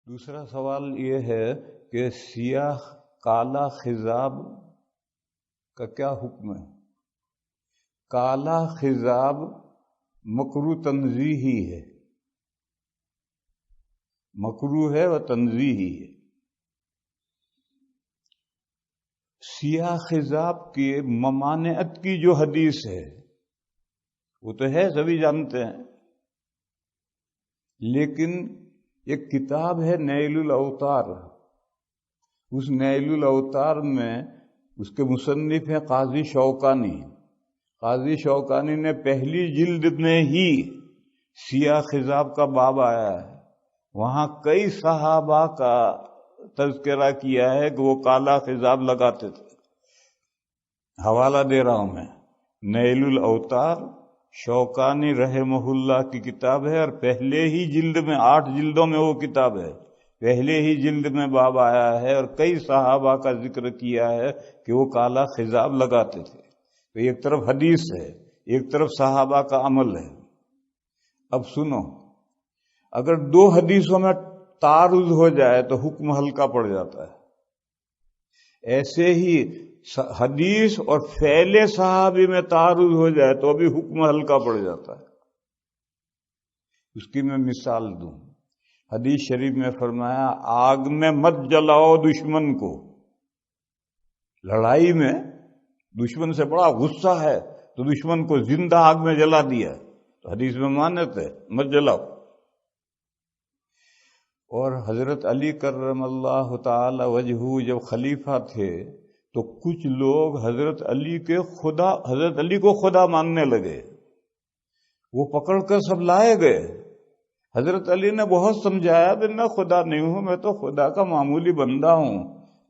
دوسرا سوال یہ ہے کہ سیاہ کالا خضاب کا کیا حکم ہے؟ کالا خضاب مکروہ تنزیہی ہے، مکروہ ہے و تنزیہی ہے۔ سیاہ خضاب کی ممانعت کی جو حدیث ہے وہ تو ہے، سبھی جانتے ہیں، لیکن ایک کتاب ہے نیل الاوطار، اس نیل الاوطار میں اس کے مصنف ہیں قاضی شوکانی۔ قاضی شوکانی نے پہلی جلد میں ہی سیاہ خضاب کا باب آیا ہے، وہاں کئی صحابہ کا تذکرہ کیا ہے کہ وہ کالا خضاب لگاتے تھے۔ حوالہ دے رہا ہوں میں، نیل الاوطار شوکانی رحمہ اللہ کی کتاب ہے، اور پہلے ہی جلد میں 8 جلدوں میں وہ کتاب ہے، پہلے ہی جلد میں باب آیا ہے اور کئی صحابہ کا ذکر کیا ہے کہ وہ کالا خضاب لگاتے تھے۔ تو ایک طرف حدیث ہے، ایک طرف صحابہ کا عمل ہے۔ اب سنو، اگر 2 حدیثوں میں تعارض ہو جائے تو حکم ہلکا پڑ جاتا ہے۔ ایسے ہی حدیث اور فعل صحابی میں تعارض ہو جائے تو بھی حکم ہلکا پڑ جاتا ہے۔ اس کی میں مثال دوں، حدیث شریف میں فرمایا آگ میں مت جلاؤ دشمن کو۔ لڑائی میں دشمن سے بڑا غصہ ہے تو دشمن کو زندہ آگ میں جلا دیا، تو حدیث میں مانت ہے مت جلاؤ۔ اور حضرت علی کرم اللہ تعالی وجہہ جب خلیفہ تھے تو کچھ لوگ حضرت علی کو خدا ماننے لگے، وہ پکڑ کر سب لائے گئے۔ حضرت علی نے بہت سمجھایا کہ میں خدا نہیں ہوں، میں تو خدا کا معمولی بندہ ہوں،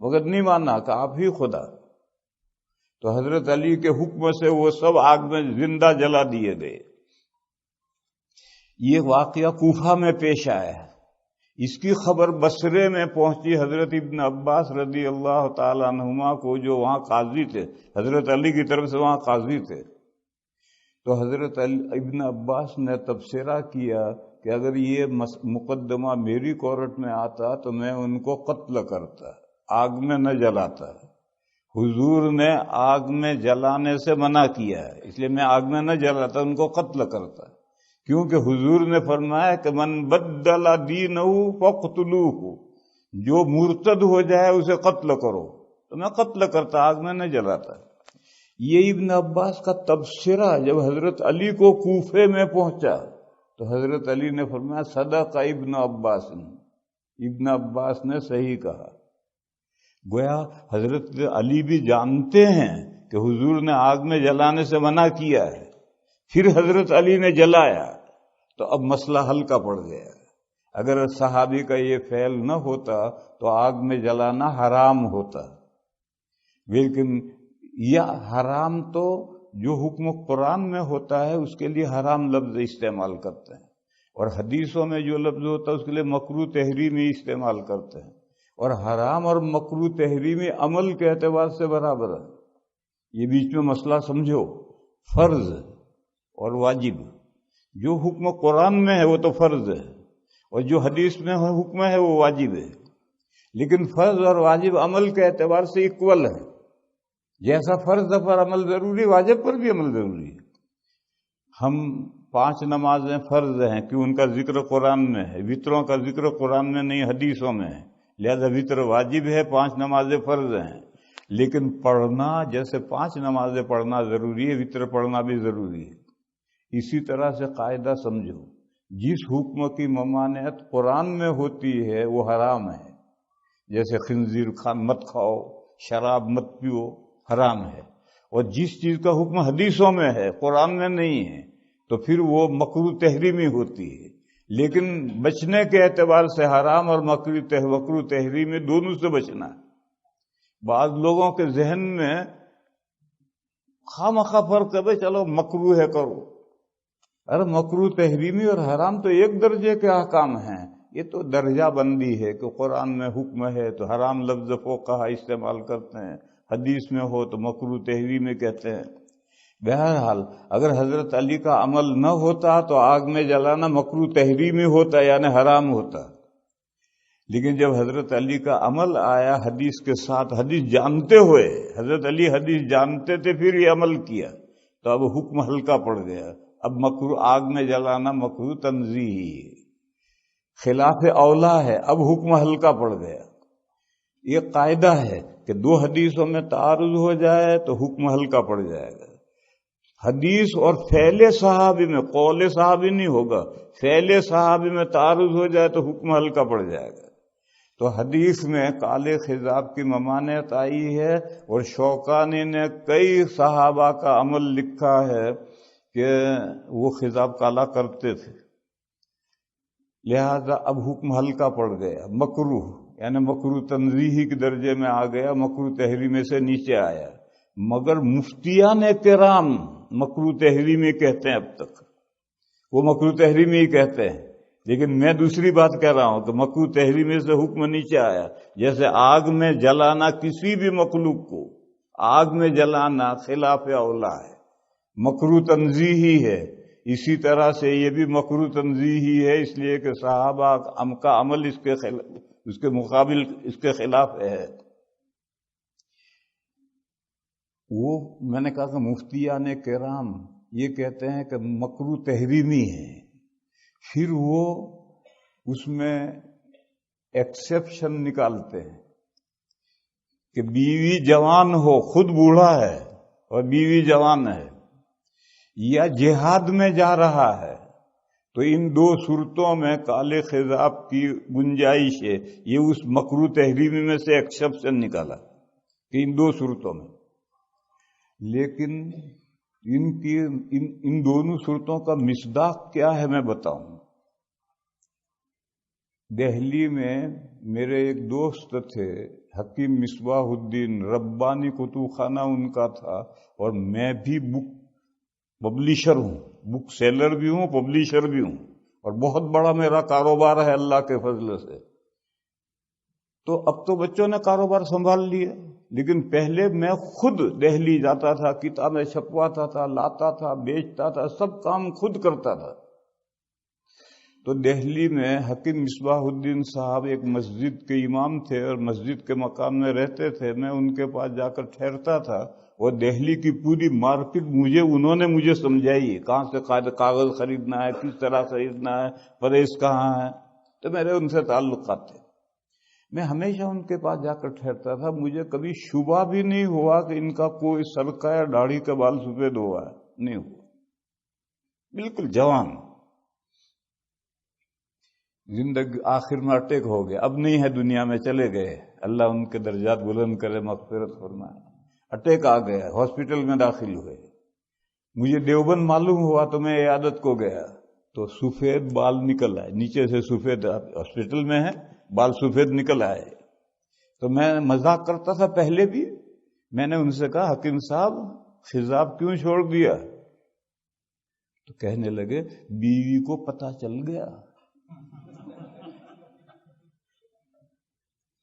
مگر نہیں مانا کہ آپ ہی خدا۔ تو حضرت علی کے حکم سے وہ سب آگ میں زندہ جلا دیے گئے۔ یہ واقعہ کوفہ میں پیش آیا ہے، اس کی خبر بصرے میں پہنچی حضرت ابن عباس رضی اللہ تعالی عنہما کو، جو وہاں قاضی تھے، حضرت علی کی طرف سے وہاں قاضی تھے۔ تو حضرت ابن عباس نے تبصرہ کیا کہ اگر یہ مقدمہ میری کورٹ میں آتا تو میں ان کو قتل کرتا، آگ میں نہ جلاتا۔ حضور نے آگ میں جلانے سے منع کیا ہے، اس لیے میں آگ میں نہ جلاتا، ان کو قتل کرتا، کیونکہ حضور نے فرمایا کہ من بدل دینہ فاقتلوہ، جو مرتد ہو جائے اسے قتل کرو، تو میں قتل کرتا، آگ میں نہ جلاتا۔ یہ ابن عباس کا تبصرہ جب حضرت علی کو کوفے میں پہنچا تو حضرت علی نے فرمایا صدق ابن عباس، ابن عباس نے صحیح کہا۔ گویا حضرت علی بھی جانتے ہیں کہ حضور نے آگ میں جلانے سے منع کیا ہے، پھر حضرت علی نے جلایا تو اب مسئلہ ہلکا پڑ گیا۔ اگر صحابی کا یہ فعل نہ ہوتا تو آگ میں جلانا حرام ہوتا، لیکن یہ حرام تو جو حکم قرآن میں ہوتا ہے اس کے لیے حرام لفظ استعمال کرتے ہیں، اور حدیثوں میں جو لفظ ہوتا ہے اس کے لیے مکروہ تحریمی استعمال کرتے ہیں، اور حرام اور مکروہ تحریمی عمل کے اعتبار سے برابر ہے۔ یہ بیچ میں مسئلہ سمجھو، فرض اور واجب، جو حکم قرآن میں ہے وہ تو فرض ہے، اور جو حدیث میں حکم ہے وہ واجب ہے، لیکن فرض اور واجب عمل کے اعتبار سے ایکول ہے۔ جیسا فرض پر عمل ضروری، واجب پر بھی عمل ضروری ہے۔ ہم 5 نمازیں فرض ہیں کہ ان کا ذکر قرآن میں ہے، وطروں کا ذکر قرآن میں نہیں حدیثوں میں ہے، لہذا وطر واجب ہے، 5 نمازیں فرض ہیں، لیکن پڑھنا جیسے 5 نمازیں پڑھنا ضروری ہے، وطر پڑھنا بھی ضروری ہے۔ اسی طرح سے قاعدہ سمجھو، جس حکم کی ممانعت قرآن میں ہوتی ہے وہ حرام ہے، جیسے خنزیر مت کھاؤ، شراب مت پیو، حرام ہے، اور جس چیز کا حکم حدیثوں میں ہے قرآن میں نہیں ہے تو پھر وہ مکروہ تحریمی ہوتی ہے۔ لیکن بچنے کے اعتبار سے حرام اور مکروہ تحریمی دونوں سے بچنا ہے۔ بعض لوگوں کے ذہن میں خواہ فرق ہے، بھائی چلو مکروہ ہے کرو، ارے مکروہ تحریمی اور حرام تو ایک درجے کے احکام ہیں، یہ تو درجہ بندی ہے کہ قرآن میں حکم ہے تو حرام لفظ فقہا استعمال کرتے ہیں، حدیث میں ہو تو مکروہ تحریمی کہتے ہیں۔ بہرحال اگر حضرت علی کا عمل نہ ہوتا تو آگ میں جلانا مکروہ تحریمی ہوتا، یعنی حرام ہوتا، لیکن جب حضرت علی کا عمل آیا حدیث کے ساتھ، حدیث جانتے ہوئے، حضرت علی حدیث جانتے تھے پھر یہ عمل کیا، تو اب حکم ہلکا پڑ گیا۔ اب مکروہ آگ میں جلانا مکروہ تنزیہی ہے، خلاف اولا ہے، اب حکم ہلکا پڑ گیا۔ یہ قاعدہ ہے کہ دو حدیثوں میں تعارض ہو جائے تو حکم ہلکا پڑ جائے گا۔ حدیث اور فعل صحابی میں، قول صحابی نہیں ہوگا، فعل صحابی میں تعارض ہو جائے تو حکم ہلکا پڑ جائے گا۔ تو حدیث میں کالے خضاب کی ممانعت آئی ہے، اور شوکانی نے کئی صحابہ کا عمل لکھا ہے کہ وہ خضاب کالا کرتے تھے، لہذا اب حکم ہلکا پڑ گیا۔ مکروہ یعنی مکروہ تنزیہی کے درجے میں آ گیا، مکروہ تحریمی سے نیچے آیا۔ مگر مفتیان کرام مکروہ تحریمی کہتے ہیں، اب تک وہ مکروہ تحریمی ہی کہتے ہیں، لیکن میں دوسری بات کہہ رہا ہوں کہ مکروہ تحریمی سے حکم نیچے آیا۔ جیسے آگ میں جلانا کسی بھی مخلوق کو آگ میں جلانا خلاف اولا ہے، مکروہ تنزیہی ہے، اسی طرح سے یہ بھی مکروہ تنزیہی ہے، اس لیے کہ صحابہ کا عمل اس کے مقابل اس کے خلاف ہے۔ وہ میں نے کہا کہ مفتیان کرام یہ کہتے ہیں کہ مکروہ تحریمی ہے، پھر وہ اس میں ایکسیپشن نکالتے ہیں کہ بیوی جوان ہو، خود بوڑھا ہے اور بیوی جوان ہے، یا جہاد میں جا رہا ہے، تو ان دو صورتوں میں کالے خضاب کی گنجائش ہے۔ یہ اس مکروہ تحریمی میں سے ایکسیپشن نکالا کہ ان دو صورتوں میں، لیکن ان دونوں صورتوں کا مصداق کیا ہے میں بتاؤں۔ دہلی میں میرے ایک دوست تھے حکیم مصباح الدین، ربانی کتب خانہ ان کا تھا، اور میں بھی بک پبلیشر ہوں، بک سیلر بھی ہوں، پبلیشر بھی ہوں، اور بہت بڑا میرا کاروبار ہے اللہ کے فضل سے۔ تو اب تو بچوں نے کاروبار سنبھال لیا، لیکن پہلے میں خود دہلی جاتا تھا، کتابیں چھپواتا تھا، لاتا تھا، بیچتا تھا، سب کام خود کرتا تھا۔ تو دہلی میں حکیم مصباح الدین صاحب ایک مسجد کے امام تھے اور مسجد کے مکان میں رہتے تھے، میں ان کے پاس جا کر ٹھہرتا تھا، اور دہلی کی پوری مارکیٹ انہوں نے مجھے سمجھائی، کہاں سے کاغذ خریدنا ہے، کس طرح خریدنا ہے، پریس کہاں ہے، تو میرے ان سے تعلقات تھے۔ میں ہمیشہ ان کے پاس جا کر ٹھہرتا تھا، مجھے کبھی شبہ بھی نہیں ہوا کہ ان کا کوئی سرکہ یا داڑھی کا بال سفید ہوا ہے، نہیں ہوا، بالکل جوان۔ زندگی آخر میں اٹیک ہو گیا، اب نہیں ہے دنیا میں، چلے گئے، اللہ ان کے درجات بلند کرے، مغفرت فرمائے۔ اٹیک آ گیا، ہاسپٹل میں داخل ہوئے، مجھے دیوبند معلوم ہوا تو میں عیادت کو گیا، تو سفید بال نکل آئے، نیچے سے سفید، ہاسپٹل میں ہے، بال سفید نکل آئے۔ تو میں مذاق کرتا تھا پہلے بھی، میں نے ان سے کہا حکیم صاحب خضاب کیوں چھوڑ دیا؟ تو کہنے لگے بیوی کو پتہ چل گیا۔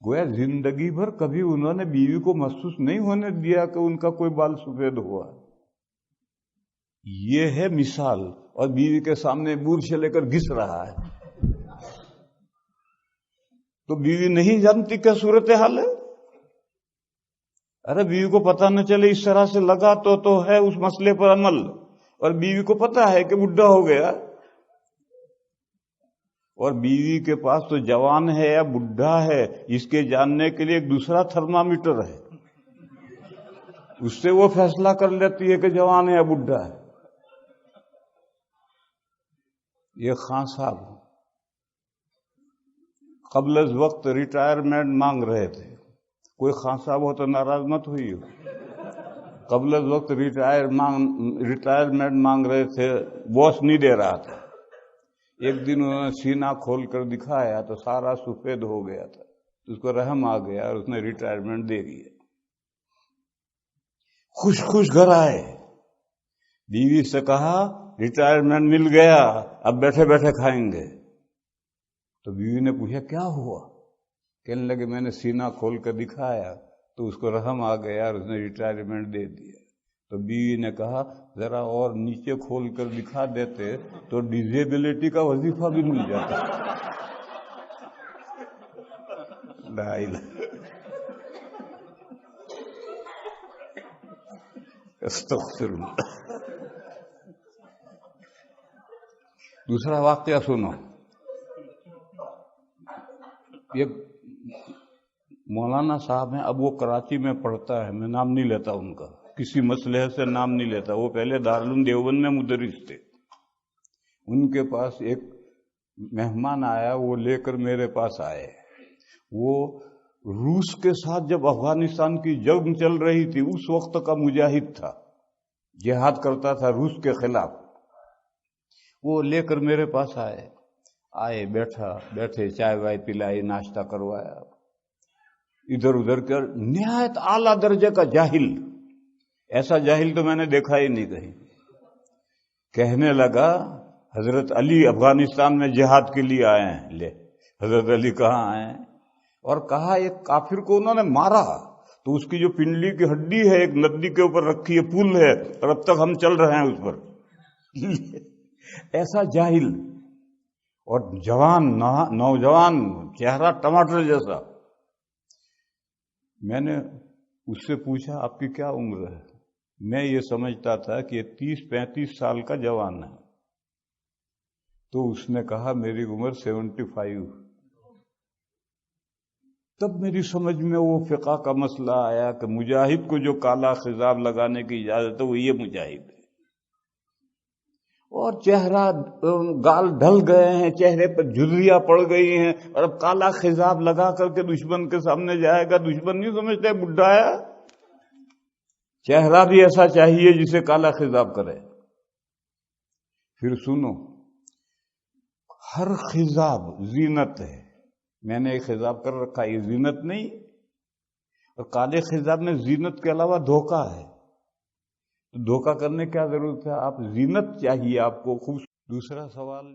گویا زندگی بھر کبھی انہوں نے بیوی کو محسوس نہیں ہونے دیا کہ ان کا کوئی بال سفید ہوا۔ یہ ہے مثال، اور بیوی کے سامنے برش لے کر گھس رہا ہے، تو بیوی نہیں جانتی کیا صورتحال ہے؟ ارے بیوی کو پتہ نہ چلے، اس طرح سے لگا تو ہے اس مسئلے پر عمل، اور بیوی کو پتہ ہے کہ بڈھا ہو گیا، اور بیوی کے پاس تو جوان ہے یا بڈھا ہے اس کے جاننے کے لیے ایک دوسرا تھرمامیٹر ہے، اس سے وہ فیصلہ کر لیتی ہے کہ جوان ہے یا بڈھا ہے۔ یہ خان صاحب قبل از وقت ریٹائرمنٹ مانگ رہے تھے، کوئی خان صاحب ہو تو ناراض مت ہوئی ہو، قبل از وقت ریٹائرمنٹ مانگ رہے تھے، باس نہیں دے رہا تھا۔ ایک دن انہوں نے سینہ کھول کر دکھایا تو سارا سفید ہو گیا تھا، اس کو رحم آ گیا اور اس نے ریٹائرمنٹ دے دیا۔ خوش گھر آئے، بیوی سے کہا ریٹائرمنٹ مل گیا، اب بیٹھے بیٹھے کھائیں گے۔ تو بیوی نے پوچھا کیا ہوا؟ کہنے لگے میں نے سینہ کھول کر دکھایا تو اس کو رحم آ گیا اور اس نے ریٹائرمنٹ دے دیا۔ تو بیوی نے کہا ذرا اور نیچے کھول کر دکھا دیتے تو ڈیزیبلٹی کا وظیفہ بھی مل جاتا۔ لا الہ استغفر اللہ۔ دوسرا واقعہ سنو، یہ مولانا صاحب ہیں، اب وہ کراچی میں پڑھتا ہے، میں نام نہیں لیتا ان کا، کسی مسئلے سے نام نہیں لیتا، وہ پہلے دارالعلوم دیوبند میں مدرس تھے۔ ان کے پاس ایک مہمان آیا، وہ لے کر میرے پاس آئے، وہ روس کے ساتھ جب افغانستان کی جنگ چل رہی تھی اس وقت کا مجاہد تھا، جہاد کرتا تھا روس کے خلاف۔ وہ لے کر میرے پاس آئے، بیٹھے چائے وائے پلائی، ناشتہ کروایا، ادھر ادھر کر، نہایت اعلیٰ درجے کا جاہل، ایسا جاہل تو میں نے دیکھا ہی نہیں کہیں۔ کہنے لگا حضرت علی افغانستان میں جہاد کے لیے آئے ہیں۔ لے حضرت علی کہاں آئے ہیں؟ اور کہا ایک کافر کو انہوں نے مارا تو اس کی جو پنڈلی کی ہڈی ہے ایک ندی کے اوپر رکھی ہے، پل ہے، اور اب تک ہم چل رہے ہیں اس پر۔ ایسا جاہل اور جوان، نوجوان، چہرہ ٹماٹر جیسا۔ میں نے اس سے پوچھا آپ کی کیا عمر ہے؟ میں یہ سمجھتا تھا کہ یہ 30-35 سال کا جوان ہے، تو اس نے کہا میری عمر 75۔ تب میری سمجھ میں وہ فقہ کا مسئلہ آیا کہ مجاہد کو جو کالا خضاب لگانے کی اجازت ہے وہ یہ مجاہد ہے۔ اور چہرہ، گال ڈھل گئے ہیں، چہرے پر جھریاں پڑ گئی ہیں، اور اب کالا خضاب لگا کر کے دشمن کے سامنے جائے گا، دشمن نہیں سمجھتے بڈھا ہے، چہرہ بھی ایسا چاہیے جسے کالا خضاب کرے۔ پھر سنو، ہر خضاب زینت ہے، میں نے ایک خضاب کر رکھا، یہ زینت نہیں، اور کالے خضاب میں زینت کے علاوہ دھوکہ ہے، تو دھوکہ کرنے کی کیا ضرورت ہے؟ آپ زینت چاہیے آپ کو خوب۔ دوسرا سوال